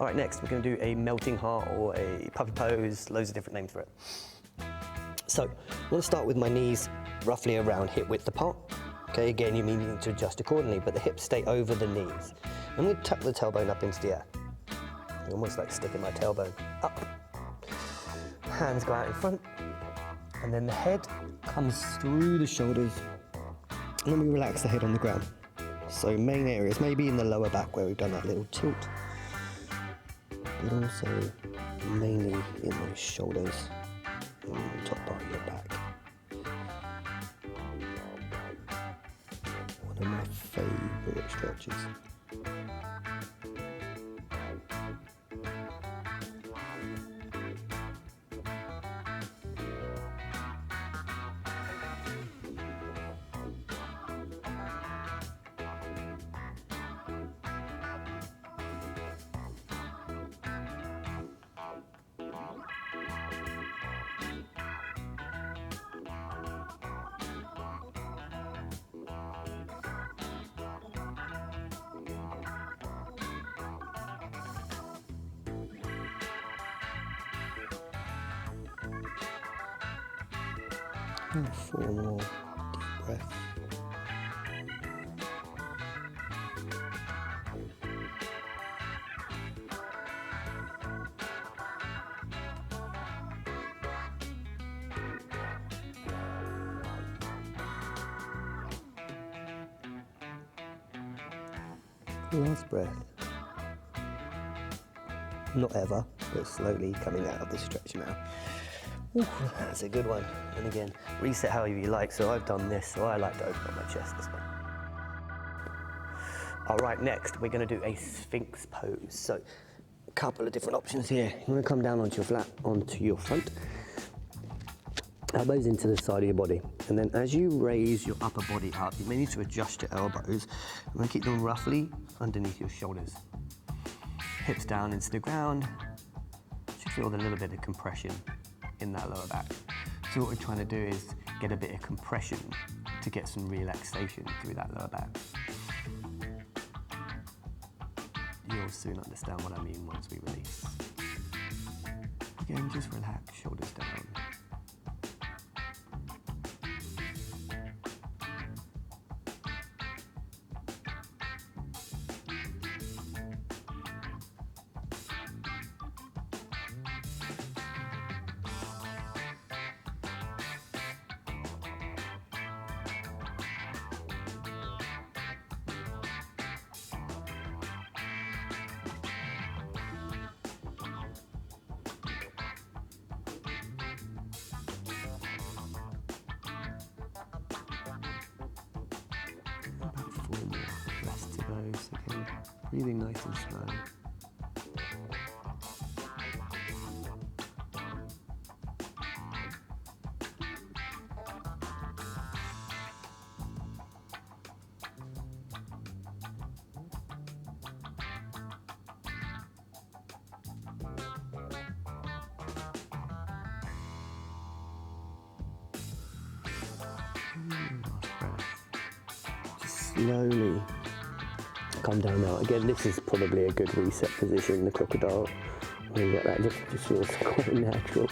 All right, next we're going to do a melting heart or a puppy pose, loads of different names for it. So I'm going to start with my knees roughly around hip width apart. Okay, again, you may need to adjust accordingly, but the hips stay over the knees. I'm going to tuck the tailbone up into the air. Almost like sticking my tailbone up. Hands go out in front, and then the head comes through the shoulders, and then we relax the head on the ground. So main areas, maybe in the lower back where we've done that little tilt, but also mainly in those shoulders and the top part of your back. One of my favourite stretches. And 4 more deep breaths. Last breath. Not ever, but slowly coming out of the stretch now. Ooh, that's a good one. And again, reset however you like. So I've done this, so I like to open up my chest this way. All right, next we're going to do a Sphinx pose. So a couple of different options here. You're going to come down onto your front, elbows into the side of your body. And then as you raise your upper body up, you may need to adjust your elbows. I'm going to keep them roughly underneath your shoulders. Hips down into the ground. You should feel a little bit of compression in that lower back. So what we're trying to do is get a bit of compression to get some relaxation through that lower back. You'll soon understand what I mean once we release. Again, just relax, shoulders down. About 4 more breaths to go, so again, breathing nice and slow. Slowly come down now. Again, this is probably a good reset position, the crocodile. When you get that, just feels quite natural.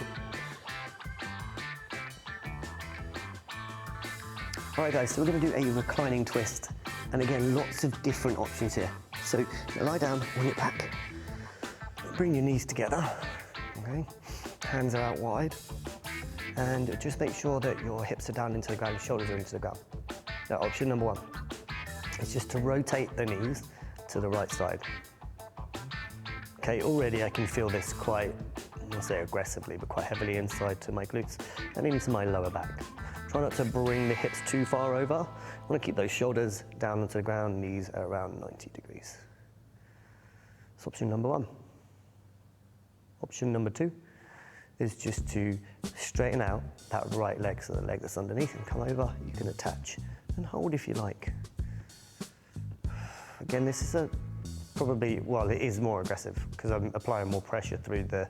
All right guys, so we're going to do a reclining twist. And again, lots of different options here. So lie down on your back, bring your knees together, okay? Hands are out wide. And just make sure that your hips are down into the ground, your shoulders are into the ground. Now, option number 1. It's just to rotate the knees to the right side. Okay, already I can feel this quite, I'll say aggressively, but quite heavily inside to my glutes and even to my lower back. Try not to bring the hips too far over. I want to keep those shoulders down onto the ground, knees are around 90 degrees. That's option number 1. Option number 2 is just to straighten out that right leg, so the leg that's underneath, and come over. You can attach and hold if you like. Again, this is probably, well, it is more aggressive because I'm applying more pressure through the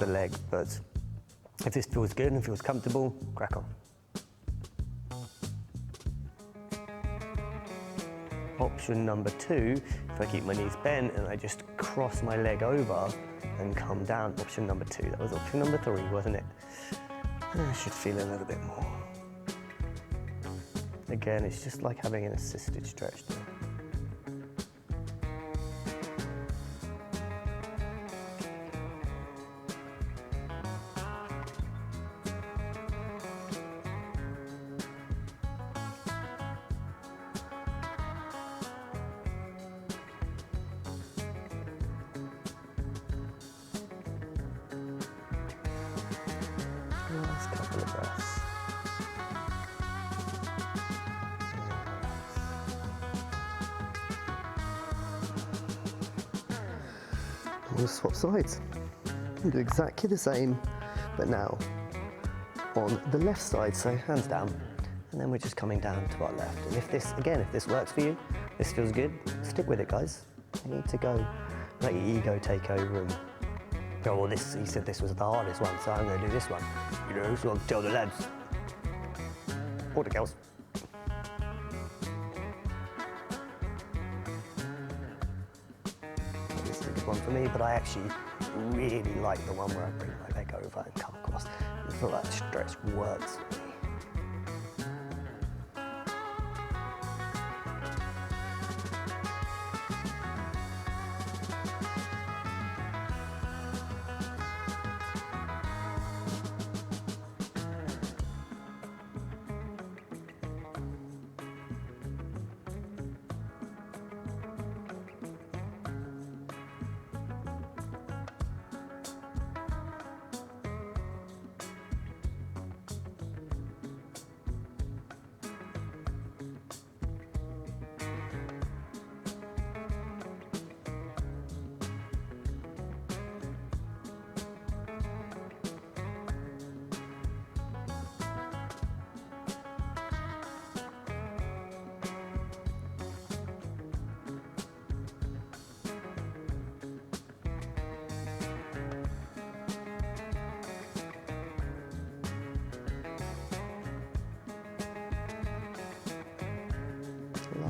leg, but if this feels good and feels comfortable, crack on. Option number 2, if I keep my knees bent and I just cross my leg over and come down. Option number 2, that was option number 3, wasn't it? I should feel a little bit more. Again, it's just like having an assisted stretch there. Last couple of breaths. We'll swap sides. We'll do exactly the same, but now on the left side, so hands down, and then we're just coming down to our left. And if this, again, if this works for you, this feels good, stick with it, guys. You need to go, let your ego take over and go, well, this, he said this was the hardest one, so I'm going to do this one. You know, so I'll tell the lads. Or the girls. This is a good one for me, but I actually really like the one where I bring my leg over and come across. I feel that stretch works for me.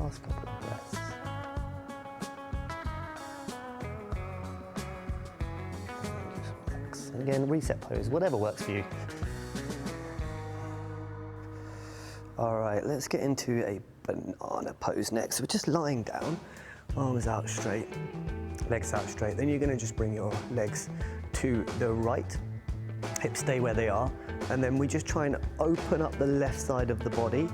Last couple of breaths. And just relax. And again, reset pose, whatever works for you. All right, let's get into a banana pose next. So we're just lying down, arms out straight, legs out straight. Then you're gonna just bring your legs to the right, hips stay where they are, and then we just try and open up the left side of the body.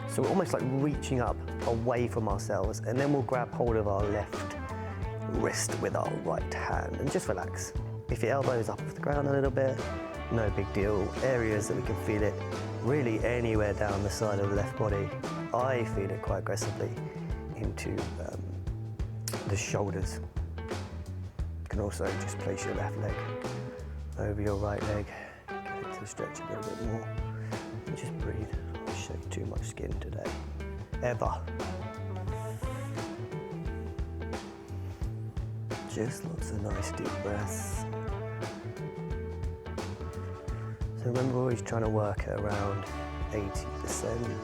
So we're almost like reaching up away from ourselves, and then we'll grab hold of our left wrist with our right hand and just relax. If your elbow is up off the ground a little bit, no big deal. Areas that we can feel it really anywhere down the side of the left body. I feel it quite aggressively into the shoulders. You can also just place your left leg over your right leg, get it to stretch a little bit more, and just breathe. Don't show too much skin today, ever. Just lots of nice deep breaths. So remember, we're always trying to work at around 80%.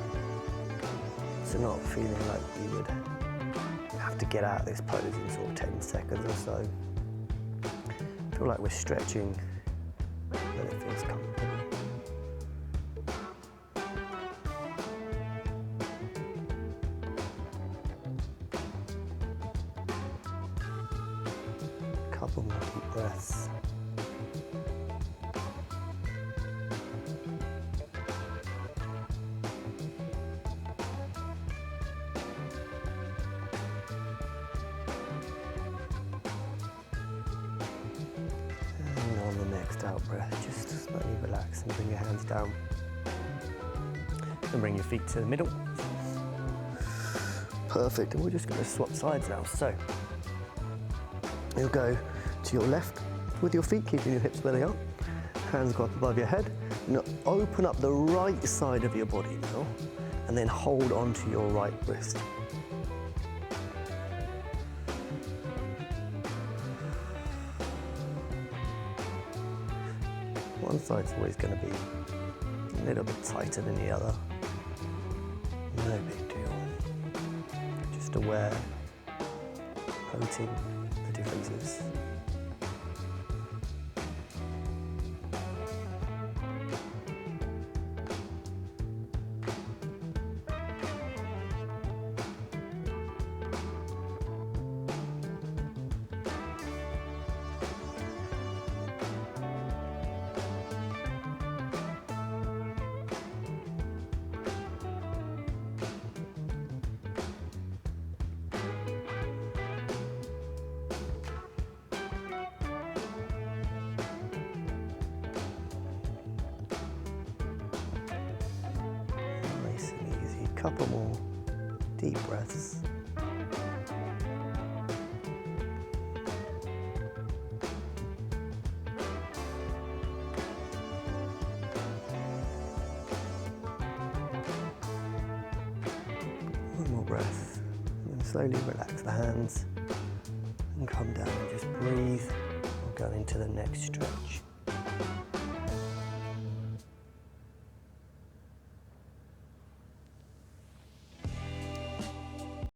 So not feeling like we would have to get out of this pose in sort of 10 seconds or so. Feel like we're stretching when it feels comfortable. Couple more deep breaths. And on the next out breath, just slowly relax and bring your hands down. And bring your feet to the middle. Perfect, and we're just going to swap sides now. So you'll go to your left with your feet, keeping your hips where they are. Hands go up above your head. Now open up the right side of your body now, and then hold onto your right wrist. One side's always going to be a little bit tighter than the other. No big deal. Just just aware, noting the differences. Nice and easy. Couple more deep breaths. One more breath, and then slowly relax the hands and come down and just breathe. We'll go into the next stretch.